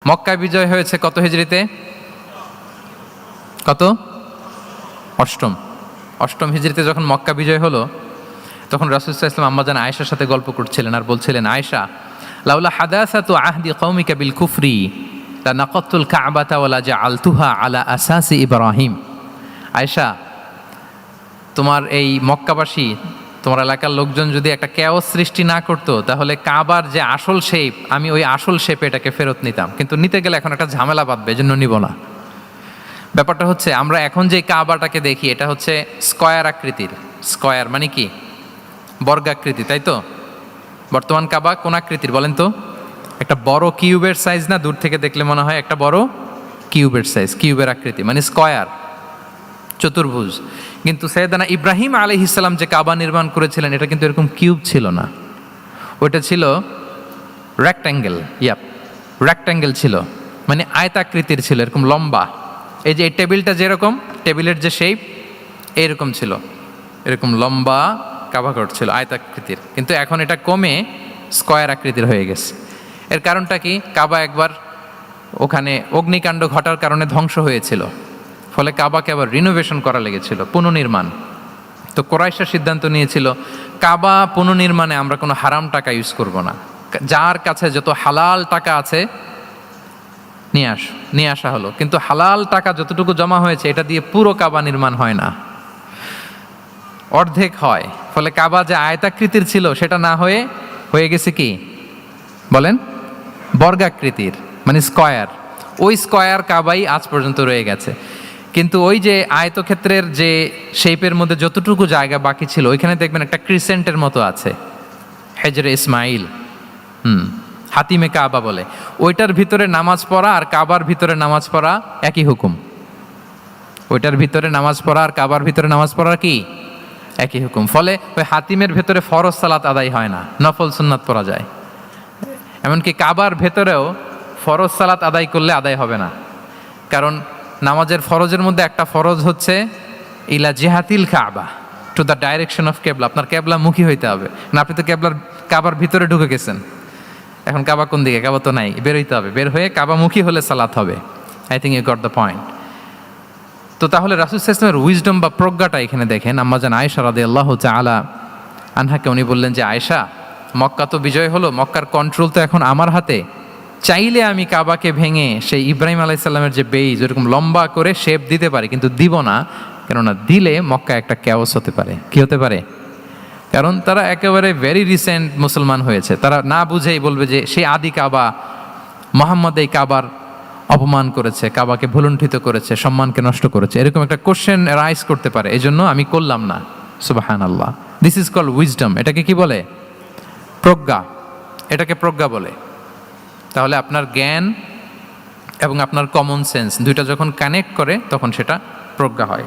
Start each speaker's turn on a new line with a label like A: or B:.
A: মক্কা বিজয় হয়েছে কত হিজরিতে? কত? অষ্টম হিজরিতে যখন মক্কা বিজয় হলো, তখন রাসূল সাল্লাল্লাহু আলাইহি ওয়াসাল্লাম আম্মাজান আয়েশার সাথে গল্প করছিলেন আর বলছিলেন, আয়েশা, লাউলা হাদাসাতু আহদি কওমিকা বিল কুফরি লানাকাতুল কাবাতা ওয়ালা জাআলতুহা আলা আসাসি ইব্রাহিম। আয়েশা, তোমার এই মক্কাবাসী, তোমার এলাকার লোকজন যদি একটা কেওস সৃষ্টি না করতো, তাহলে কাবার যে আসল শেপ, আমি ওই আসল শেপে এটাকে ফেরত নিতাম, কিন্তু নিতে গেলে এখন একটা ঝামেলা বাঁধবে, এজন্য নিব না। ব্যাপারটা হচ্ছে, আমরা এখন যে কাবাটাকে দেখি এটা হচ্ছে স্কয়ার আকৃতির। স্কয়ার মানে কি? বর্গাকৃতি, তাই তো? বর্তমান কাবা কোন আকৃতির বলেন তো? একটা বড় কিউবের সাইজ না? দূর থেকে দেখলে মনে হয় একটা বড় কিউবের সাইজ, কিউবের আকৃতি মানে স্কয়ার, চতুর্ভুজ। কিন্তু সাইয়েদানা ইব্রাহিম আলাইহিস সালাম যে কাবা নির্মাণ করেছিলেন, এটা কিন্তু এরকম কিউব ছিল না, ওইটা ছিল রেক্ট্যাঙ্গেল। রেক্ট্যাঙ্গেল ছিল, মানে আয়তাকৃতির ছিল, এরকম লম্বা। এই যে এই টেবিলটা যেরকম, টেবিলের যে শেপ এইরকম ছিল, এরকম লম্বা কাবাঘর ছিল আয়তাকৃতির। কিন্তু এখন এটা কমে স্কয়ার আকৃতির হয়ে গেছে। এর কারণটা কি? কাবা একবার ওখানে অগ্নিকাণ্ড ঘটার কারণে ধ্বংস হয়েছিল, ফলে কাবাকে আবার রিনোভেশন করা লেগেছিল, পুনর্নির্মাণ। তো কুরাইশরা সিদ্ধান্ত নিয়েছিল, কাবা পুনর্নির্মাণে আমরা কোনো হারাম টাকা ইউজ করব না, যার কাছে যত হালাল টাকা আছে নিয়ে আসা হলো। কিন্তু হালাল টাকা যতটুকু জমা হয়েছে, এটা দিয়ে পুরো কাবা নির্মাণ হয় না, অর্ধেক হয়। ফলে কাবা যে আয়তাকৃতির ছিল সেটা না হয়ে গেছে কি বলেন? বর্গাকৃতির, মানে স্কয়ার। ওই স্কয়ার কাবাই আজ পর্যন্ত রয়ে গেছে। কিন্তু ওই যে আয়তক্ষেত্রের যে শেপের মধ্যে যতটুকু জায়গা বাকি ছিল, ওইখানে দেখবেন একটা ক্রিসেন্টের মতো আছে, হেজরে ইসমাইল, হাতিমে কাবা বলে। ওইটার ভিতরে নামাজ পড়া আর কাবার ভিতরে নামাজ পড়া একই হুকুম। ওইটার ভিতরে নামাজ পড়া আর কাবার ভিতরে নামাজ পড়া কি একই হুকুম। ফলে ওই হাতিমের ভেতরে ফরজ সালাত আদায় হয় না, নফল সুন্নাত পড়া যায়। এমনকি কাবার ভেতরেও ফরজ সালাত আদায় করলে আদায় হবে না, কারণ নামাজের ফরজের মধ্যে একটা ফরজ হচ্ছে ইলা জিহাতিল কাবা, টু দ্য ডাইরেকশন অফ কেবলা। আপনার কেবলা মুখী হইতে হবে না। আপনি তো কাবার ভিতরে ঢুকে গেছেন, এখন কাবা কোন দিকে? কাবা তো নাই, বের হইতে হবে। বের হয়ে কাবামুখী হলে সালাত হবে। I think you got the point. তো তাহলে রাসূল সাল্লাল্লাহু আলাইহি ওয়াসাল্লামের উইজডম বা প্রজ্ঞাটা এখানে দেখেন। আম্মাজান আয়েশা রাদিয়াল্লাহু তাআলা আনহাকে উনি বললেন যে, আয়েশা, মক্কা তো বিজয় হলো, মক্কার কন্ট্রোল তো এখন আমার হাতে। চাইলে আমি কাবাকে ভেঙে সেই ইব্রাহিম আলাইহিস সালামের যে বেইজ, ওরকম লম্বা করে শেপ দিতে পারি, কিন্তু দিব না। কেননা দিলে মক্কা একটা ক্যাওস হতে পারে। কি হতে পারে? কারণ তারা একেবারে ভেরি রিসেন্ট মুসলমান হয়েছে, তারা না বুঝেই বলবে যে সেই আদি কাবা, মুহাম্মদ এই কাবার অপমান করেছে, কাবাকে ভুলুণ্ঠিত করেছে, সম্মানকে নষ্ট করেছে, এরকম একটা কোশ্চেন রাইজ করতে পারে। এই জন্য আমি করলাম না। সুবহানাল্লাহ। This is called wisdom. এটাকে কি বলে? প্রজ্ঞা। এটাকে প্রজ্ঞা বলে। তাহলে আপনার জ্ঞান এবং আপনার কমন সেন্স দুইটা যখন কানেক্ট করে, তখন সেটা প্রজ্ঞা হয়।